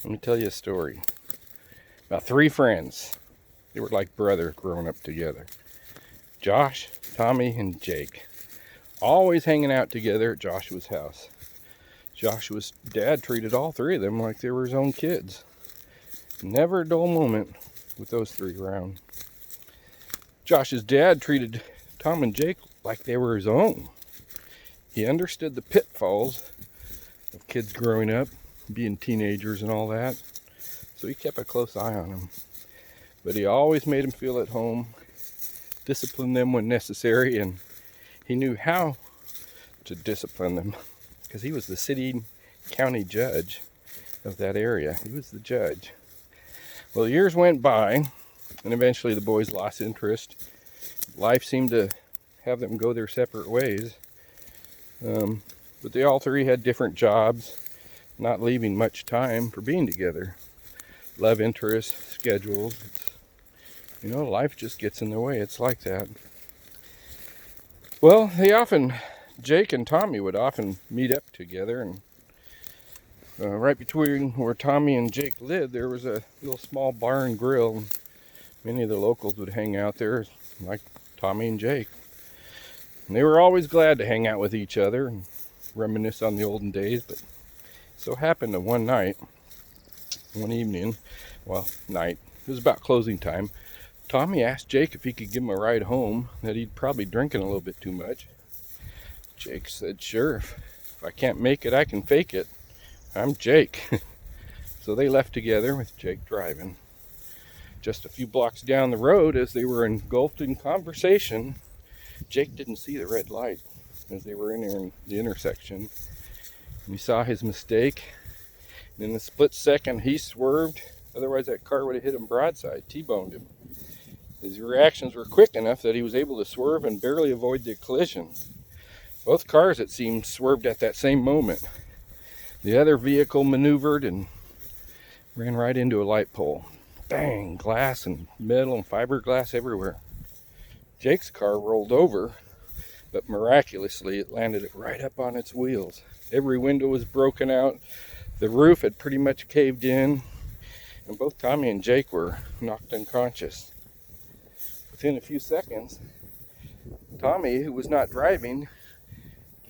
Let me tell you a story about three friends. They were like brothers growing up together. Josh, Tommy, and Jake. Always hanging out together at Joshua's house. Joshua's dad treated all three of them like they were his own kids. Never a dull moment with those three around. Josh's dad treated Tom and Jake like they were his own. He understood the pitfalls of kids growing up, being teenagers and all that, so he kept a close eye on them. But he always made them feel at home, disciplined them when necessary, and he knew how to discipline them because he was the city county judge of that area. He was the judge. Well, years went by, and eventually the boys lost interest. Life seemed to have them go their separate ways. But they all three had different jobs, not leaving much time for being together. Love interests, schedules. Life just gets in the way. It's like that. Well, Jake and Tommy would often meet up together, and right between where Tommy and Jake lived, there was a little small bar and grill. Many of the locals would hang out there, like Tommy and Jake. And they were always glad to hang out with each other and reminisce on the olden days. But so happened that one evening, it was about closing time, Tommy asked Jake if he could give him a ride home, that he'd probably drinking a little bit too much. Jake said, sure, if I can't make it, I can fake it. I'm Jake. So they left together with Jake driving. Just a few blocks down the road, as they were engulfed in conversation, Jake didn't see the red light as they were in the intersection. And he saw his mistake. And in a split second, he swerved. Otherwise, that car would have hit him broadside, T-boned him. His reactions were quick enough that he was able to swerve and barely avoid the collision. Both cars, it seemed, swerved at that same moment. The other vehicle maneuvered and ran right into a light pole. Bang! Glass and metal and fiberglass everywhere. Jake's car rolled over, but miraculously it landed right up on its wheels. Every window was broken out. The roof had pretty much caved in, and both Tommy and Jake were knocked unconscious. Within a few seconds, Tommy, who was not driving,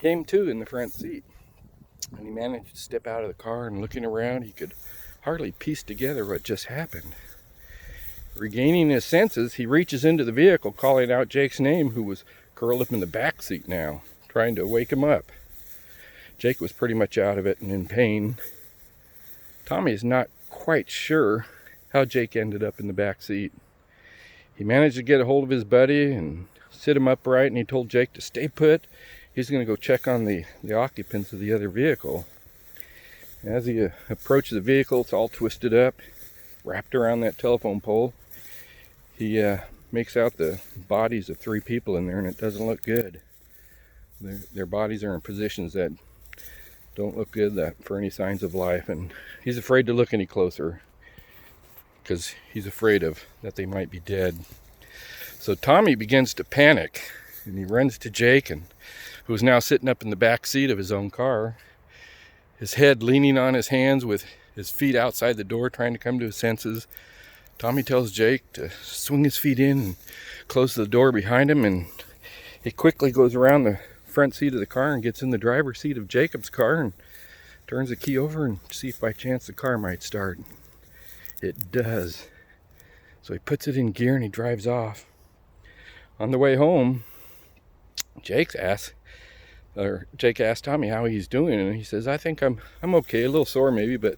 came to in the front seat. And he managed to step out of the car, and looking around, he could hardly piece together what just happened. Regaining his senses, he reaches into the vehicle, calling out Jake's name, who was curled up in the back seat now, trying to wake him up. Jake was pretty much out of it and in pain. Tommy is not quite sure how Jake ended up in the back seat. He managed to get a hold of his buddy and sit him upright, and he told Jake to stay put. He's going to go check on the occupants of the other vehicle. As he approached the vehicle, it's all twisted up, wrapped around that telephone pole. He makes out the bodies of three people in there, and it doesn't look good. Their bodies are in positions that don't look good for any signs of life, and he's afraid to look any closer because he's afraid that they might be dead. So Tommy begins to panic, and he runs to Jake, who's now sitting up in the back seat of his own car, his head leaning on his hands with his feet outside the door, trying to come to his senses. Tommy tells Jake to swing his feet in and close the door behind him, and he quickly goes around the front seat of the car and gets in the driver's seat of Jacob's car and turns the key over and see if by chance the car might start. It does. So he puts it in gear and he drives off. On the way home, Jake asked Tommy how he's doing, and he says, I think I'm okay, a little sore maybe, but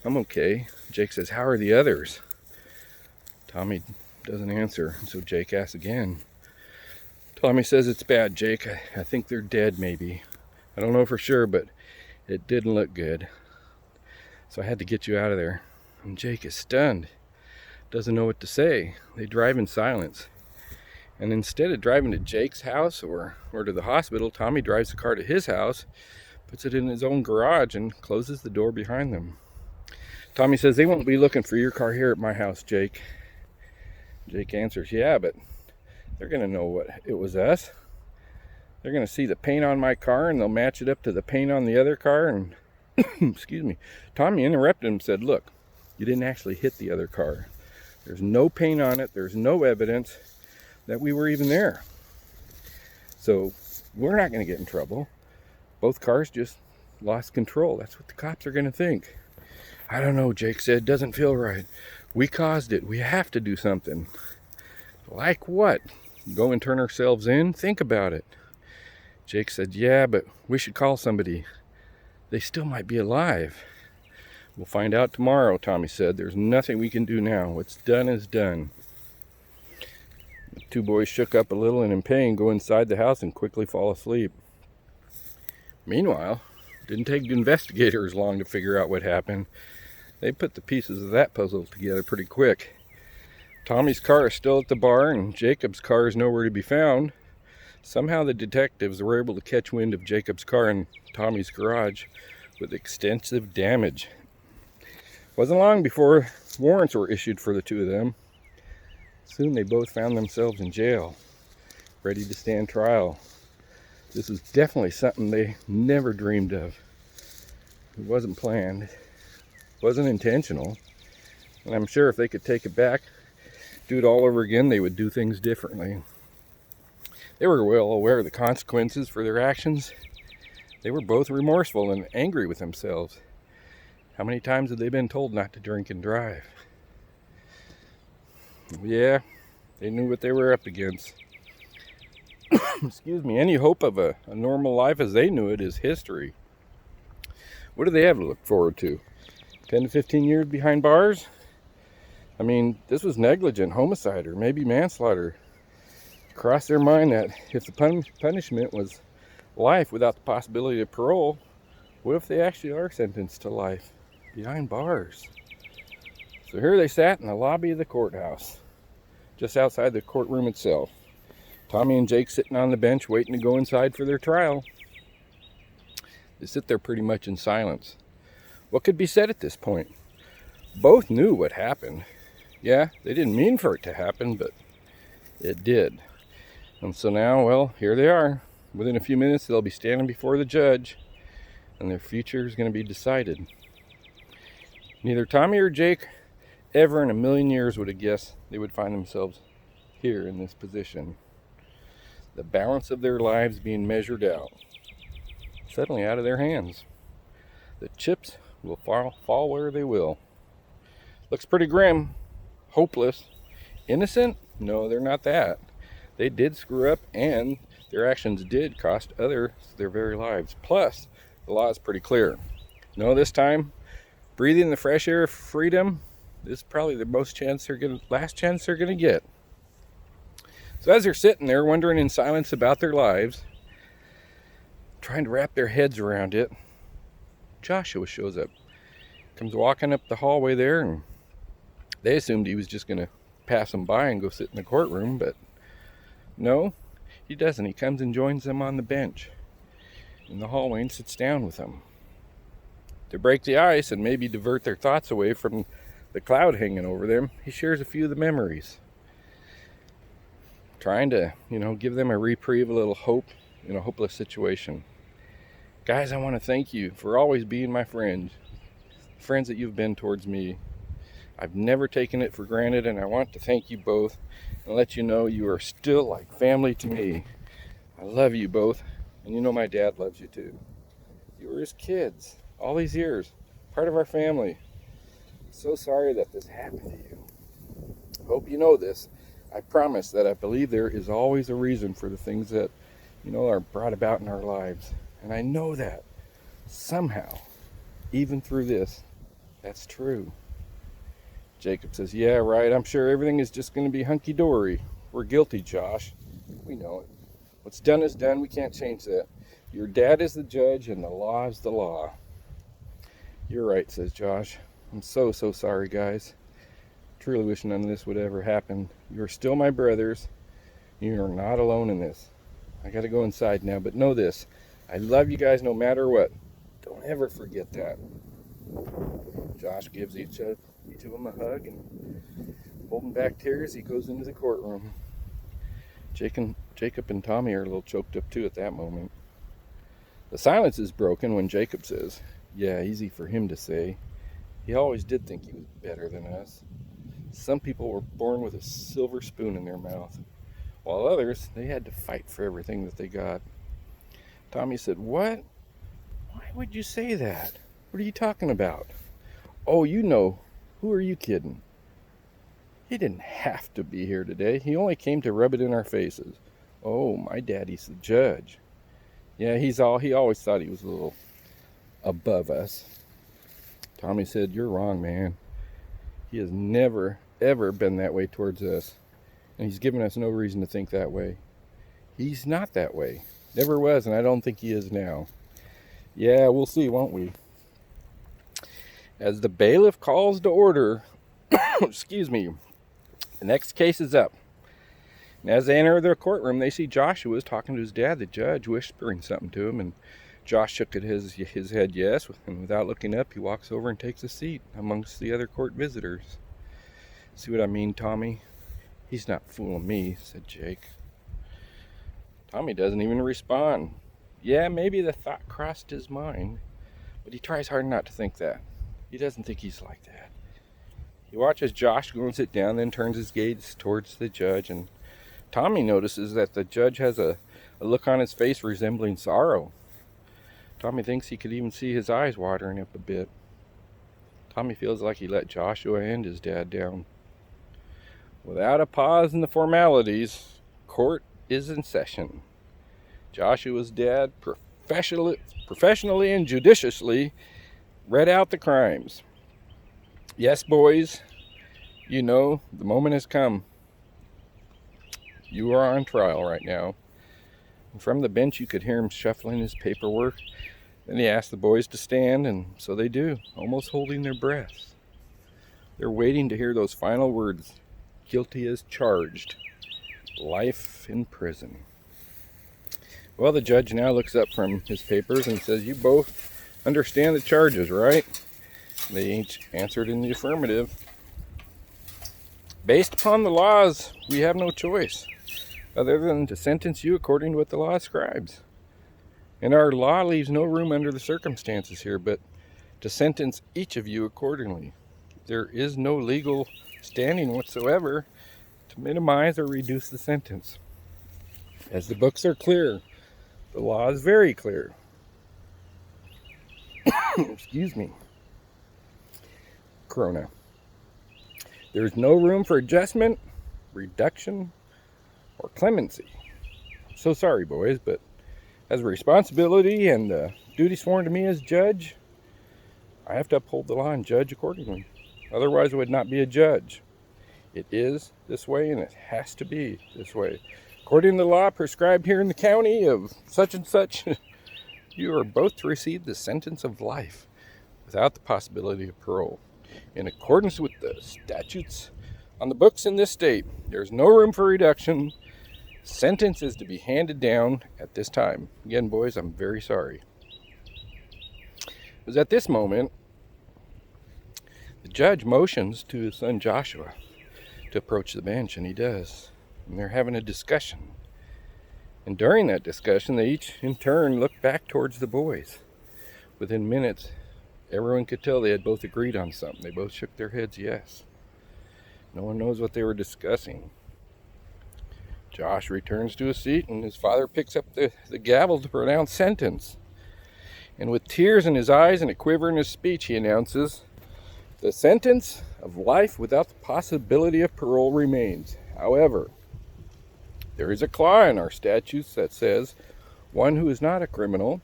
I'm okay. Jake says, how are the others? Tommy doesn't answer, so Jake asks again. Tommy says, it's bad, Jake. I think they're dead maybe. I don't know for sure, but it didn't look good. So I had to get you out of there. And Jake is stunned. Doesn't know what to say. They drive in silence. And instead of driving to Jake's house or to the hospital, Tommy drives the car to his house, puts it in his own garage, and closes the door behind them. Tommy says, they won't be looking for your car here at my house, Jake. Jake answers, yeah, but they're going to know what it was us. They're going to see the paint on my car, and they'll match it up to the paint on the other car, and excuse me, Tommy interrupted him and said, look, you didn't actually hit the other car. There's no paint on it. There's no evidence that we were even there. So we're not going to get in trouble. Both cars just lost control. That's what the cops are going to think. I don't know, Jake said. Doesn't feel right. We caused it. We have to do something. Like what? Go and turn ourselves in? Think about it. Jake said, yeah, but we should call somebody. They still might be alive. We'll find out tomorrow, Tommy said. There's nothing we can do now. What's done is done. The two boys shook up a little and in pain go inside the house and quickly fall asleep. Meanwhile, it didn't take investigators long to figure out what happened. They put the pieces of that puzzle together pretty quick. Tommy's car is still at the bar and Jacob's car is nowhere to be found. Somehow the detectives were able to catch wind of Jacob's car in Tommy's garage with extensive damage. Wasn't long before warrants were issued for the two of them. Soon they both found themselves in jail, ready to stand trial. This was definitely something they never dreamed of. It wasn't planned. It wasn't intentional. And I'm sure if they could take it back, do it all over again, they would do things differently. They were well aware of the consequences for their actions. They were both remorseful and angry with themselves. How many times have they been told not to drink and drive? Yeah, they knew what they were up against. Excuse me, any hope of a normal life as they knew it is history. What do they have to look forward to? 10 to 15 years behind bars? I mean, this was negligent homicide or maybe manslaughter. It crossed their mind that if the punishment was life without the possibility of parole, what if they actually are sentenced to life behind bars? So here they sat in the lobby of the courthouse, just outside the courtroom itself. Tommy and Jake sitting on the bench waiting to go inside for their trial. They sit there pretty much in silence. What could be said at this point? Both knew what happened. Yeah, they didn't mean for it to happen, but it did. And so now, well, here they are. Within a few minutes, they'll be standing before the judge, and their future is going to be decided. Neither Tommy or Jake ever in a million years would have guessed they would find themselves here in this position. The balance of their lives being measured out, suddenly out of their hands. The chips will fall where they will. Looks pretty grim, hopeless. Innocent? No, they're not that. They did screw up and their actions did cost others their very lives. Plus, the law is pretty clear. No, this time, breathing the fresh air of freedom, this is probably the last chance they're gonna get. So as they're sitting there wondering in silence about their lives, trying to wrap their heads around it, Joshua shows up. Comes walking up the hallway there, and they assumed he was just going to pass them by and go sit in the courtroom, but no, he doesn't. He comes and joins them on the bench in the hallway and sits down with them. To break the ice and maybe divert their thoughts away from the cloud hanging over them, he shares a few of the memories. Trying to, give them a reprieve, a little hope in a hopeless situation. Guys, I want to thank you for always being my friends that you've been towards me. I've never taken it for granted, and I want to thank you both and let you know you are still like family to me. I love you both, and my dad loves you too. You were his kids all these years, part of our family. I'm so sorry that this happened to you. Hope you know this. I promise that I believe there is always a reason for the things that, are brought about in our lives. And I know that somehow, even through this, that's true. Jacob says, yeah, right. I'm sure everything is just going to be hunky-dory. We're guilty, Josh. We know it. What's done is done. We can't change that. Your dad is the judge and the law is the law. You're right, says Josh. I'm so sorry, guys. Truly wish none of this would ever happen. You're still my brothers. You're not alone in this. I gotta go inside now, but know this. I love you guys no matter what. Don't ever forget that. Josh gives each of them a hug and holding back tears, he goes into the courtroom. Jacob and Tommy are a little choked up too at that moment. The silence is broken when Jacob says, Yeah, easy for him to say. He always did think he was better than us. Some people were born with a silver spoon in their mouth, while others, they had to fight for everything that they got. Tommy said, "What? Why would you say that? What are you talking about?" "Oh, you know. Who are you kidding? He didn't have to be here today. He only came to rub it in our faces." "Oh, my daddy's the judge." "Yeah, he always thought he was a little above us." Tommy said, "You're wrong, man. He has never, ever been that way towards us. And he's given us no reason to think that way. He's not that way. Never was, and I don't think he is now." "Yeah, we'll see, won't we?" As the bailiff calls to order, excuse me, the next case is up. And as they enter the courtroom, they see Joshua talking to his dad, the judge, whispering something to him. And Josh shook his head yes, and without looking up, he walks over and takes a seat amongst the other court visitors. "See what I mean, Tommy? He's not fooling me," said Jake. Tommy doesn't even respond. Yeah, maybe the thought crossed his mind, but he tries hard not to think that. He doesn't think he's like that. He watches Josh go and sit down, then turns his gaze towards the judge, and Tommy notices that the judge has a look on his face resembling sorrow. Tommy thinks he could even see his eyes watering up a bit. Tommy feels like he let Joshua and his dad down. Without a pause in the formalities, court is in session. Joshua's dad professionally and judiciously read out the crimes. "Yes, boys, you know, the moment has come. You are on trial right now." And from the bench, you could hear him shuffling his paperwork. Then he asked the boys to stand, and so they do, almost holding their breaths. They're waiting to hear those final words: "Guilty as charged. Life in prison." Well, the judge now looks up from his papers and says, "You both understand the charges, right?" They each answered in the affirmative. "Based upon the laws, we have no choice other than to sentence you according to what the law ascribes. And our law leaves no room under the circumstances here, but to sentence each of you accordingly. There is no legal standing whatsoever to minimize or reduce the sentence. As the books are clear, the law is very clear." Excuse me. Corona. "There is no room for adjustment, reduction, or clemency. So sorry, boys, but as a responsibility and the duty sworn to me as judge, I have to uphold the law and judge accordingly. Otherwise, I would not be a judge. It is this way, and it has to be this way. According to the law prescribed here in the county of such and such, you are both to receive the sentence of life without the possibility of parole. In accordance with the statutes on the books in this state, there's no room for reduction. Sentence is to be handed down at this time. Again, boys, I'm very sorry." It was at this moment the judge motions to his son Joshua to approach the bench, and he does. And they're having a discussion. And during that discussion, they each in turn looked back towards the boys. Within minutes, everyone could tell they had both agreed on something. They both shook their heads yes. No one knows what they were discussing. Josh returns to his seat, and his father picks up the gavel to pronounce sentence. And with tears in his eyes and a quiver in his speech, he announces, "The sentence of life without the possibility of parole remains. However, there is a clause in our statutes that says one who is not a criminal,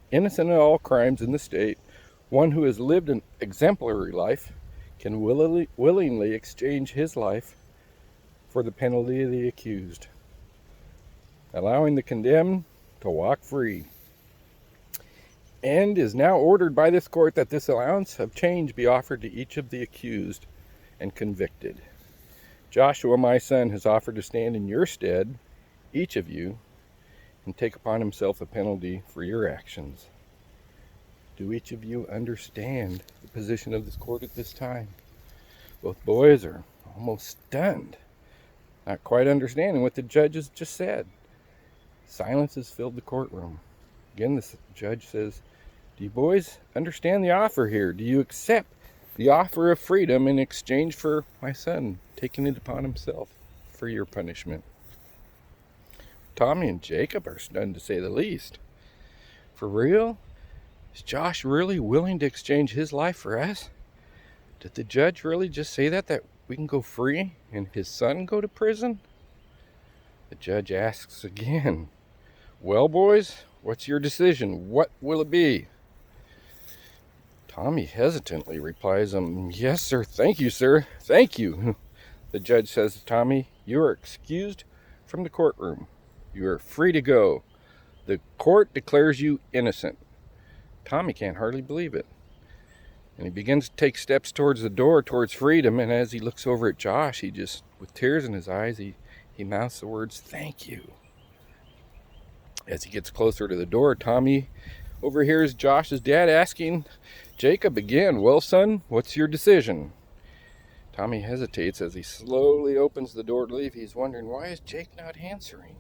innocent of all crimes in the state, one who has lived an exemplary life, can willingly exchange his life for the penalty of the accused, allowing the condemned to walk free. And is now ordered by this court that this allowance of change be offered to each of the accused and convicted. Joshua, my son, has offered to stand in your stead, each of you, and take upon himself a penalty for your actions." Do each of you understand the position of this court at this time? Both boys are almost stunned, not quite understanding what the judge has just said. Silence has filled the courtroom. Again, the judge says, Do you boys understand the offer here? Do you accept the offer of freedom in exchange for my son taking it upon himself for your punishment? Tommy and Jacob are stunned, to say the least. For real? Is Josh really willing to exchange his life for us? Did the judge really just say that we can go free and his son go to prison? The judge asks again, well, boys, what's your decision? What will it be? Tommy hesitantly replies, yes, sir. Thank you, sir. Thank you. The judge says to Tommy, you are excused from the courtroom. You are free to go. The court declares you innocent. Tommy can't hardly believe it. And he begins to take steps towards the door, towards freedom. And as he looks over at Josh, he just, with tears in his eyes, he mouths the words, thank you. As he gets closer to the door, Tommy overhears Josh's dad asking Jacob again, well, son, what's your decision? Tommy hesitates as he slowly opens the door to leave. He's wondering, why is Jake not answering?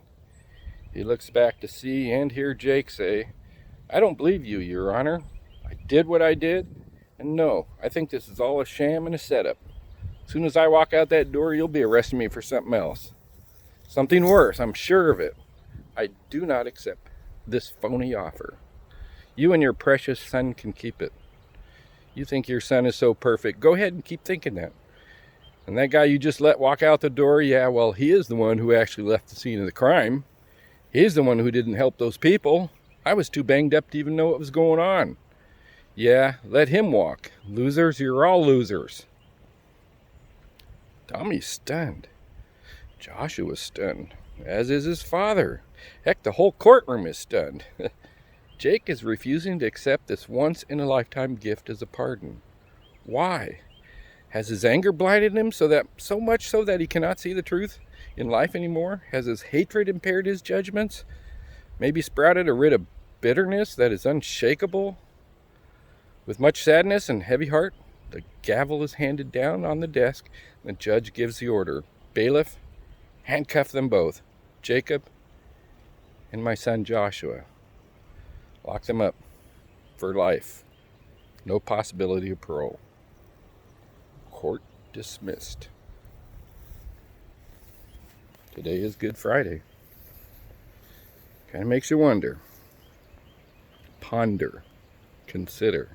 He looks back to see and hear Jake say, I don't believe you, Your Honor. I did what I did, and no, I think this is all a sham and a setup. As soon as I walk out that door, you'll be arresting me for something else. Something worse, I'm sure of it. I do not accept this phony offer. You and your precious son can keep it. You think your son is so perfect. Go ahead and keep thinking that. And that guy you just let walk out the door, yeah, well, he is the one who actually left the scene of the crime. He's the one who didn't help those people. I was too banged up to even know what was going on. Yeah, let him walk. Losers, you're all losers. Tommy's stunned. Joshua's stunned, as is his father. Heck, the whole courtroom is stunned. Jake is refusing to accept this once-in-a-lifetime gift as a pardon. Why? Has his anger blinded him so much so that he cannot see the truth in life anymore? Has his hatred impaired his judgments? Maybe sprouted a writ of bitterness that is unshakable? With much sadness and heavy heart, the gavel is handed down on the desk, and the judge gives the order. Bailiff, handcuff them both, Jacob and my son Joshua. Lock them up for life. No possibility of parole. Court dismissed. Today is Good Friday. Kind of makes you wonder, ponder, consider.